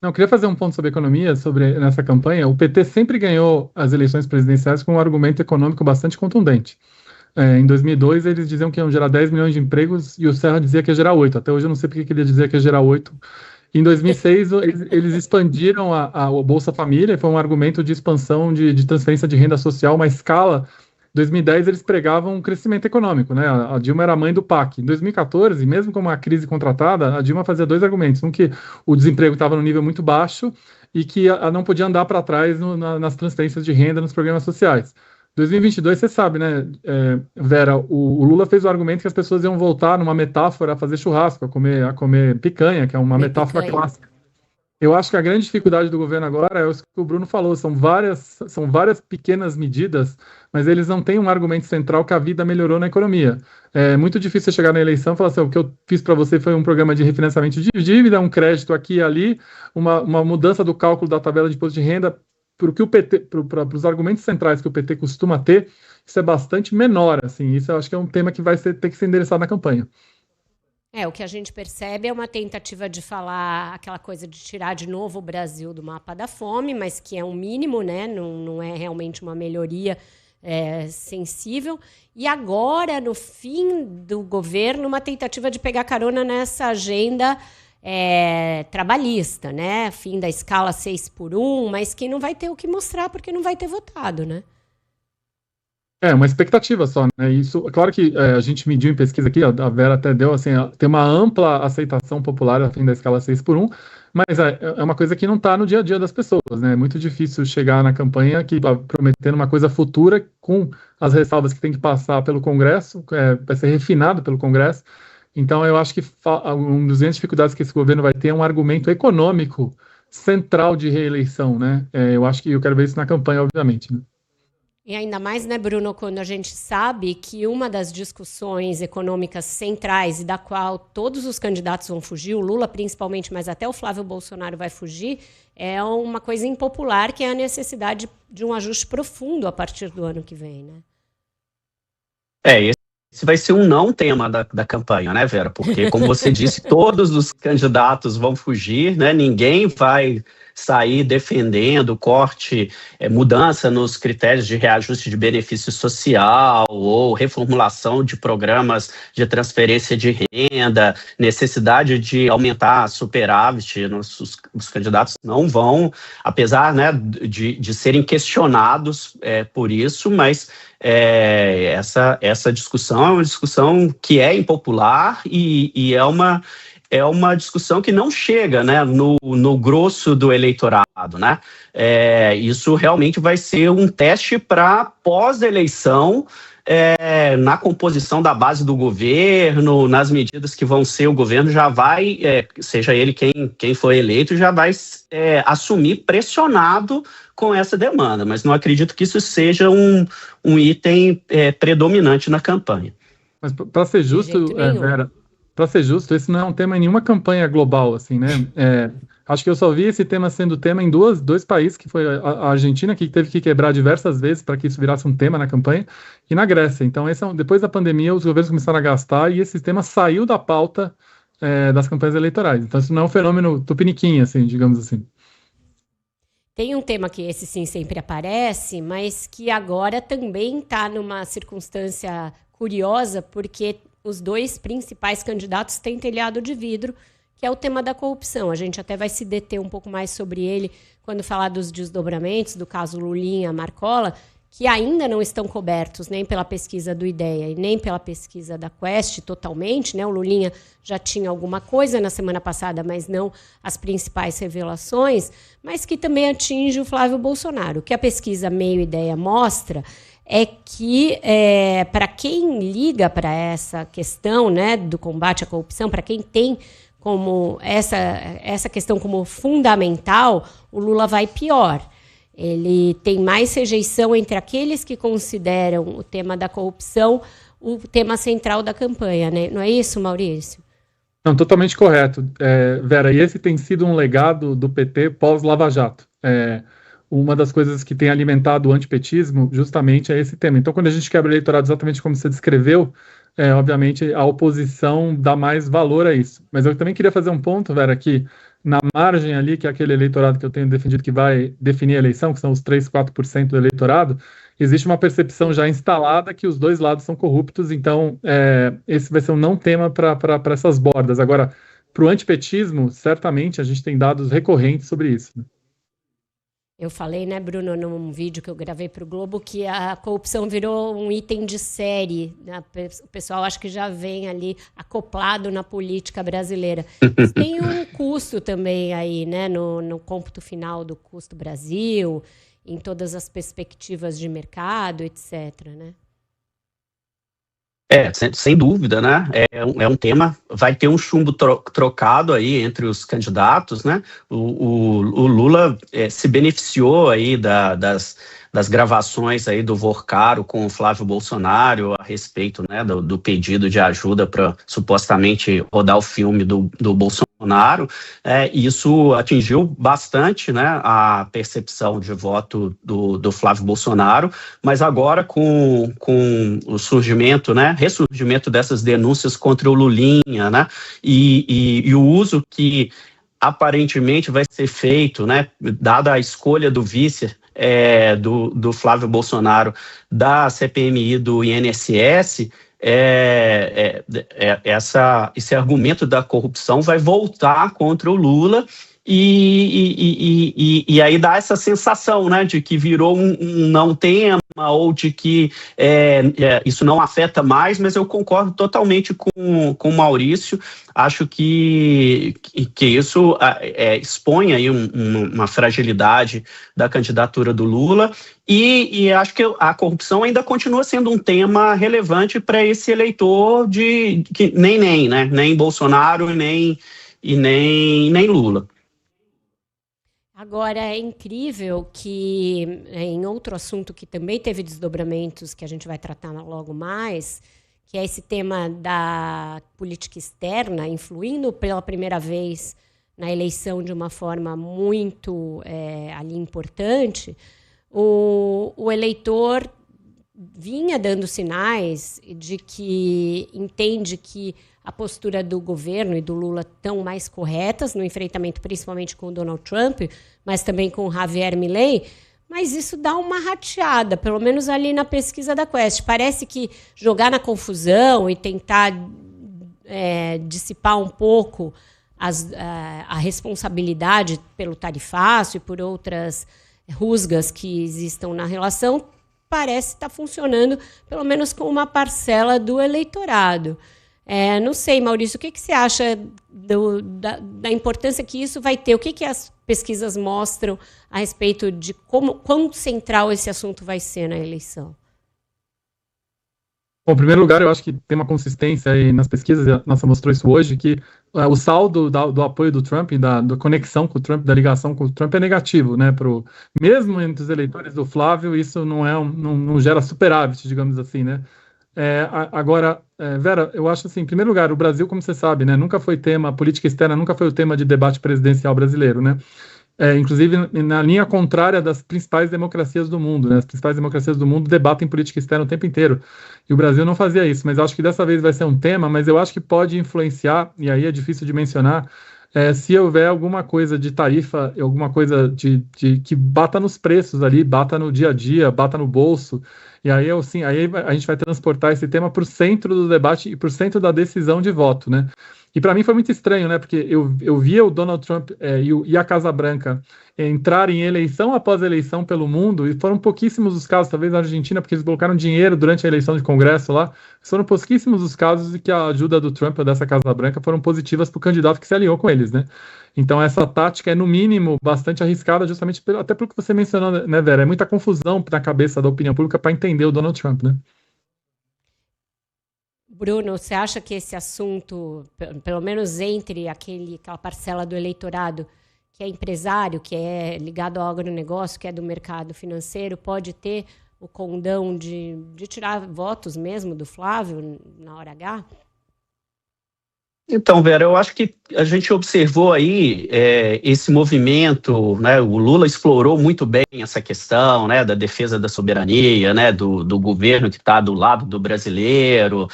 Não, eu queria fazer um ponto sobre economia, sobre nessa campanha. O PT sempre ganhou as eleições presidenciais com um argumento econômico bastante contundente. Em 2002, eles diziam que iam gerar 10 milhões de empregos e o Serra dizia que ia gerar 8. Até hoje eu não sei porque que ele dizia que ia gerar 8. Em 2006, eles expandiram a Bolsa Família, foi um argumento de expansão de transferência de renda social, uma escala. Em 2010, eles pregavam um crescimento econômico, né? A Dilma era a mãe do PAC. Em 2014, mesmo com uma crise contratada, a Dilma fazia dois argumentos. Um, que o desemprego estava no nível muito baixo e que não podia andar para trás nas transferências de renda nos programas sociais. 2022, você sabe, né, Vera, o Lula fez o argumento que as pessoas iam voltar numa metáfora a fazer churrasco, a comer picanha, que é uma metáfora clássica. Eu acho que a grande dificuldade do governo agora é o que o Bruno falou, são várias pequenas medidas, mas eles não têm um argumento central que a vida melhorou na economia. É muito difícil você chegar na eleição e falar assim, o que eu fiz para você foi um programa de refinanciamento de dívida, um crédito aqui e ali, uma mudança do cálculo da tabela de imposto de renda, para os argumentos centrais que o PT costuma ter, isso é bastante menor, assim, isso eu acho que é um tema que vai ter que ser endereçado na campanha. O que a gente percebe é uma tentativa de falar aquela coisa de tirar de novo o Brasil do mapa da fome, mas que é um mínimo, né? Não é realmente uma melhoria sensível. E agora, no fim do governo, uma tentativa de pegar carona nessa agenda trabalhista, né? Fim da escala 6x1, mas que não vai ter o que mostrar porque não vai ter votado, né? Uma expectativa só, né? Isso, claro que a gente mediu em pesquisa aqui, a Vera até deu, assim, tem uma ampla aceitação popular a fim da escala 6x1, mas é uma coisa que não está no dia a dia das pessoas, né? É muito difícil chegar na campanha prometendo uma coisa futura com as ressalvas que tem que passar pelo Congresso, vai ser refinado pelo Congresso. Então, eu acho que uma das grandes dificuldades que esse governo vai ter é um argumento econômico central de reeleição, né? Eu acho que eu quero ver isso na campanha, obviamente, né? E ainda mais, né, Bruno, quando a gente sabe que uma das discussões econômicas centrais e da qual todos os candidatos vão fugir, o Lula principalmente, mas até o Flávio Bolsonaro vai fugir, é uma coisa impopular, que é a necessidade de um ajuste profundo a partir do ano que vem, né? Esse vai ser um não tema da campanha, né, Vera? Porque, como você disse, todos os candidatos vão fugir, né? Ninguém vai sair defendendo corte, mudança nos critérios de reajuste de benefício social ou reformulação de programas de transferência de renda, necessidade de aumentar superávit. Os candidatos não vão, apesar, né, de serem questionados por isso, mas essa discussão é uma discussão que é impopular e é uma discussão que não chega, né, no grosso do eleitorado, né? Isso realmente vai ser um teste para pós-eleição, na composição da base do governo, nas medidas que vão ser, o governo já vai, seja ele quem for eleito, já vai assumir pressionado com essa demanda, mas não acredito que isso seja um item predominante na campanha. Mas para ser justo, Vera, para ser justo, esse não é um tema em nenhuma campanha global, assim, né? Acho que eu só vi esse tema sendo tema em dois países, que foi a Argentina, que teve que quebrar diversas vezes para que isso virasse um tema na campanha, e na Grécia. Então, depois da pandemia, os governos começaram a gastar e esse tema saiu da pauta das campanhas eleitorais. Então, isso não é um fenômeno tupiniquim, assim, digamos assim. Tem um tema que esse sim sempre aparece, mas que agora também está numa circunstância curiosa, porque os dois principais candidatos têm telhado de vidro, que é o tema da corrupção. A gente até vai se deter um pouco mais sobre ele quando falar dos desdobramentos do caso Lulinha-Marcola, que ainda não estão cobertos nem pela pesquisa do IDEA e nem pela pesquisa da Quest totalmente, né? O Lulinha já tinha alguma coisa na semana passada, mas não as principais revelações, mas que também atinge o Flávio Bolsonaro. O que a pesquisa Meio IDEA mostra é que, para quem liga para essa questão, né, do combate à corrupção, para quem tem como essa questão como fundamental, o Lula vai pior. Ele tem mais rejeição entre aqueles que consideram o tema da corrupção o tema central da campanha, né? Não é isso, Maurício? Não, totalmente correto, Vera. E esse tem sido um legado do PT pós-Lava Jato. Uma das coisas que tem alimentado o antipetismo justamente é esse tema. Então, quando a gente quebra o eleitorado exatamente como você descreveu, obviamente a oposição dá mais valor a isso. Mas eu também queria fazer um ponto, Vera, que na margem ali, que é aquele eleitorado que eu tenho defendido que vai definir a eleição, que são os 3, 4% do eleitorado, existe uma percepção já instalada que os dois lados são corruptos, então esse vai ser um não tema para essas bordas. Agora, para o antipetismo, certamente a gente tem dados recorrentes sobre isso, né? Eu falei, né, Bruno, num vídeo que eu gravei para o Globo, que a corrupção virou um item de série, né? O pessoal acho que já vem ali acoplado na política brasileira. Mas tem um custo também aí, né, no cômputo final do custo Brasil, em todas as perspectivas de mercado, etc., né? Sem dúvida, né? É um tema, vai ter um chumbo trocado aí entre os candidatos, né? O Lula se beneficiou aí das gravações aí do Vorcaro com o Flávio Bolsonaro a respeito, né, do pedido de ajuda para supostamente rodar o filme do Bolsonaro. Isso atingiu bastante, né, a percepção de voto do Flávio Bolsonaro, mas agora com o surgimento, né, ressurgimento dessas denúncias contra o Lulinha, né, e o uso que aparentemente vai ser feito, né, dada a escolha do vice do Flávio Bolsonaro da CPMI do INSS, esse argumento da corrupção vai voltar contra o Lula e aí dá essa sensação, né, de que virou um não tema ou de que isso não afeta mais, mas eu concordo totalmente com o Maurício. Acho que isso expõe aí uma fragilidade da candidatura do Lula e acho que a corrupção ainda continua sendo um tema relevante para esse eleitor que nem, né? Nem Bolsonaro e nem Lula. Agora, é incrível que, em outro assunto que também teve desdobramentos, que a gente vai tratar logo mais, que é esse tema da política externa, influindo pela primeira vez na eleição de uma forma muito ali importante, o eleitor vinha dando sinais de que entende que a postura do governo e do Lula estão mais corretas no enfrentamento, principalmente com o Donald Trump, mas também com o Javier Milei, mas isso dá uma rateada, pelo menos ali na pesquisa da Quest. Parece que jogar na confusão e tentar dissipar um pouco a responsabilidade pelo tarifaço e por outras rusgas que existam na relação parece estar funcionando, pelo menos com uma parcela do eleitorado. Não sei, Maurício, o que você acha da importância que isso vai ter? O que as pesquisas mostram a respeito de quão central esse assunto vai ser na eleição? Bom, em primeiro lugar, eu acho que tem uma consistência aí nas pesquisas, a nossa mostrou isso hoje, que o saldo do apoio do Trump, da conexão com o Trump, da ligação com o Trump é negativo, né? Mesmo entre os eleitores do Flávio, isso não gera superávit, digamos assim, né? Agora, Vera, eu acho assim, em primeiro lugar, o Brasil, como você sabe, né, nunca foi tema, a política externa nunca foi o tema de debate presidencial brasileiro, né? Inclusive na linha contrária das principais democracias do mundo, né? As principais democracias do mundo debatem política externa o tempo inteiro, e o Brasil não fazia isso, mas eu acho que dessa vez vai ser um tema, mas eu acho que pode influenciar, e aí é difícil de mencionar, se houver alguma coisa de tarifa, alguma coisa que bata nos preços ali, bata no dia a dia, bata no bolso, e aí, aí a gente vai transportar esse tema para o centro do debate e para o centro da decisão de voto, né? E para mim foi muito estranho, né? Porque eu via o Donald Trump e a Casa Branca entrarem em eleição após eleição pelo mundo, e foram pouquíssimos os casos, talvez na Argentina, porque eles colocaram dinheiro durante a eleição de Congresso lá, foram pouquíssimos os casos de que a ajuda do Trump ou dessa Casa Branca foram positivas para o candidato que se alinhou com eles, né? Então essa tática é, no mínimo, bastante arriscada, justamente até pelo que você mencionou, né, Vera? É muita confusão na cabeça da opinião pública para entender o Donald Trump, né? Bruno, você acha que esse assunto, pelo menos entre aquela parcela do eleitorado que é empresário, que é ligado ao agronegócio, que é do mercado financeiro, pode ter o condão de tirar votos mesmo do Flávio na hora H? Então, Vera, eu acho que a gente observou aí esse movimento, né? O Lula explorou muito bem essa questão, né, da defesa da soberania, né, do governo que está do lado do brasileiro,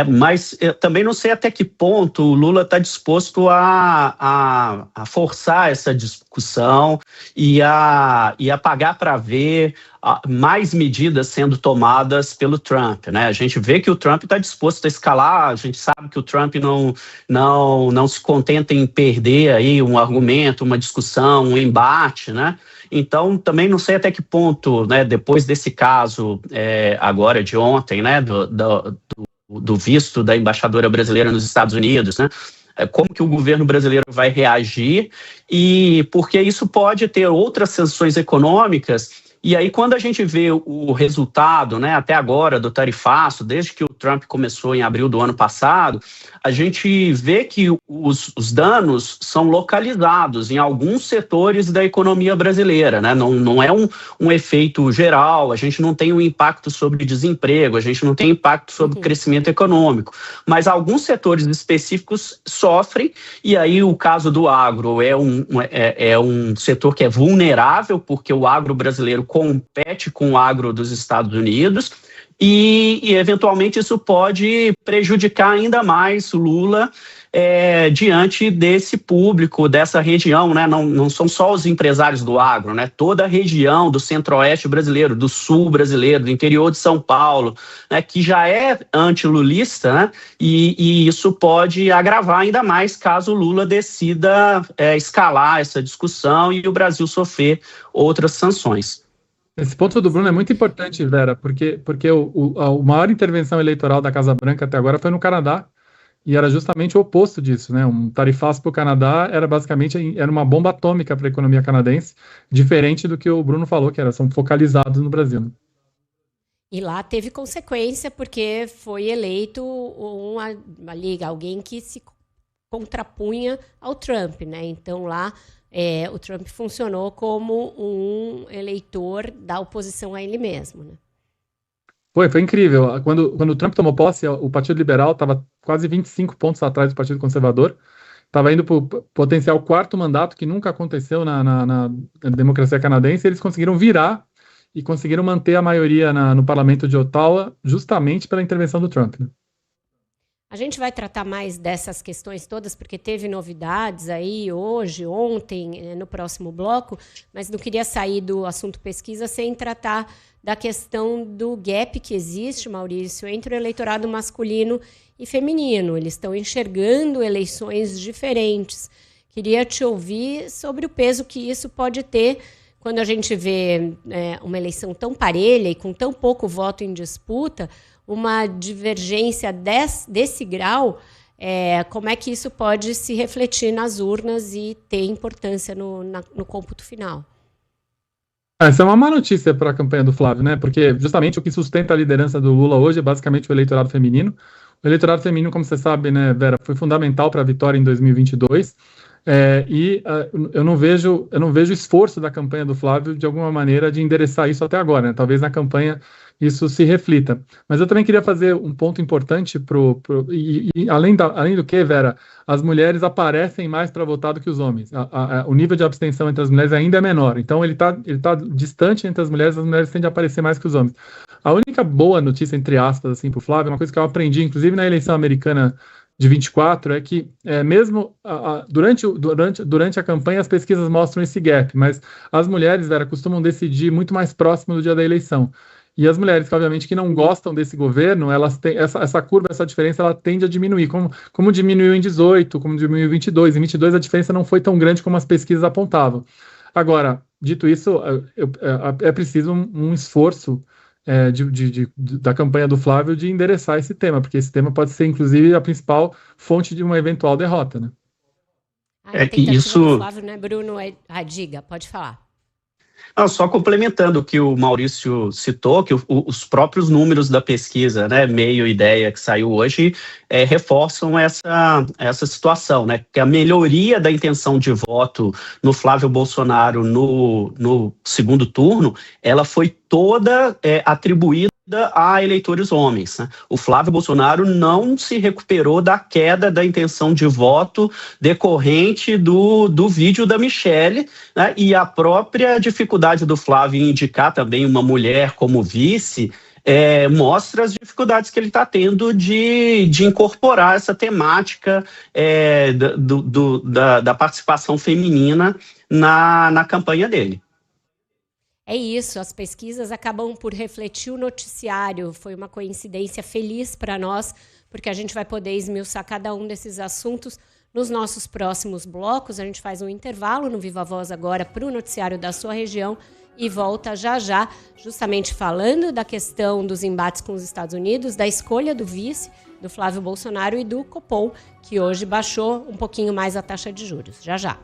mas eu também não sei até que ponto o Lula está disposto a forçar essa discussão e a pagar para ver mais medidas sendo tomadas pelo Trump, né? A gente vê que o Trump está disposto a escalar, a gente sabe que o Trump não se contenta em perder aí um argumento, uma discussão, um embate, né? Então, também não sei até que ponto, né, depois desse caso agora de ontem, né, do visto da embaixadora brasileira nos Estados Unidos, né, como que o governo brasileiro vai reagir, e porque isso pode ter outras sanções econômicas. E aí, quando a gente vê o resultado, né, até agora, do tarifaço, desde que o Trump começou em abril do ano passado, a gente vê que os danos são localizados em alguns setores da economia brasileira, né? Não é um efeito geral, a gente não tem um impacto sobre desemprego, a gente não tem impacto sobre crescimento econômico, mas alguns setores específicos sofrem, e aí o caso do agro é um setor que é vulnerável, porque o agro brasileiro compete com o agro dos Estados Unidos, e eventualmente isso pode prejudicar ainda mais o Lula diante desse público, dessa região, né? Não são só os empresários do agro, né? Toda a região do centro-oeste brasileiro, do sul brasileiro, do interior de São Paulo, né? Que já é antilulista, né? E isso pode agravar ainda mais caso o Lula decida escalar essa discussão e o Brasil sofrer outras sanções. Esse ponto do Bruno é muito importante, Vera, porque a maior intervenção eleitoral da Casa Branca até agora foi no Canadá, e era justamente o oposto disso, né? Um tarifaço para o Canadá era uma bomba atômica para a economia canadense, diferente do que o Bruno falou, são focalizados no Brasil, né? E lá teve consequência, porque foi eleito alguém que se contrapunha ao Trump, né? Então lá o Trump funcionou como um eleitor da oposição a ele mesmo, né? Foi incrível. Quando o Trump tomou posse, o Partido Liberal estava quase 25 pontos atrás do Partido Conservador. Estava indo para o potencial quarto mandato, que nunca aconteceu na democracia canadense. Eles conseguiram virar e conseguiram manter a maioria no parlamento de Ottawa, justamente pela intervenção do Trump, né? A gente vai tratar mais dessas questões todas, porque teve novidades aí hoje, ontem, no próximo bloco, mas não queria sair do assunto pesquisa sem tratar da questão do gap que existe, Maurício, entre o eleitorado masculino e feminino. Eles estão enxergando eleições diferentes. Queria te ouvir sobre o peso que isso pode ter quando a gente vê uma eleição tão parelha e com tão pouco voto em disputa, uma divergência desse grau, como é que isso pode se refletir nas urnas e ter importância no cômputo final? Essa é uma má notícia para a campanha do Flávio, né? Porque justamente o que sustenta a liderança do Lula hoje é basicamente o eleitorado feminino. O eleitorado feminino, como você sabe, né, Vera, foi fundamental para a vitória em 2022. Eu não vejo esforço da campanha do Flávio, de alguma maneira, de endereçar isso até agora, né? Talvez na campanha isso se reflita. Mas eu também queria fazer um ponto importante além do que, Vera, as mulheres aparecem mais para votar do que os homens. O nível de abstenção entre as mulheres ainda é menor. Então ele tá distante entre as mulheres tendem a aparecer mais que os homens. A única boa notícia, entre aspas, assim, para o Flávio, uma coisa que eu aprendi, inclusive na eleição americana de 24, é que mesmo durante a campanha as pesquisas mostram esse gap, mas as mulheres, Vera, costumam decidir muito mais próximo do dia da eleição. E as mulheres, que obviamente que não gostam desse governo, elas têm essa curva, essa diferença, ela tende a diminuir, como diminuiu em 18, como diminuiu em 22. Em 22 a diferença não foi tão grande como as pesquisas apontavam. Agora, dito isso, é preciso um esforço da campanha do Flávio de endereçar esse tema, porque esse tema pode ser, inclusive, a principal fonte de uma eventual derrota, né? Isso do Flávio, né, Bruno? Diga, pode falar. Só complementando o que o Maurício citou, que os próprios números da pesquisa, né, Meio Ideia, que saiu hoje, reforçam essa situação, né, que a melhoria da intenção de voto no Flávio Bolsonaro no segundo turno, ela foi toda atribuída a eleitores homens, né? O Flávio Bolsonaro não se recuperou da queda da intenção de voto decorrente do vídeo da Michelle, né? E a própria dificuldade do Flávio em indicar também uma mulher como vice mostra as dificuldades que ele está tendo de incorporar essa temática da participação feminina na campanha dele. É isso, as pesquisas acabam por refletir o noticiário. Foi uma coincidência feliz para nós, porque a gente vai poder esmiuçar cada um desses assuntos nos nossos próximos blocos. A gente faz um intervalo no Viva Voz agora para o noticiário da sua região e volta já já, justamente falando da questão dos embates com os Estados Unidos, da escolha do vice, do Flávio Bolsonaro, e do Copom, que hoje baixou um pouquinho mais a taxa de juros. Já já.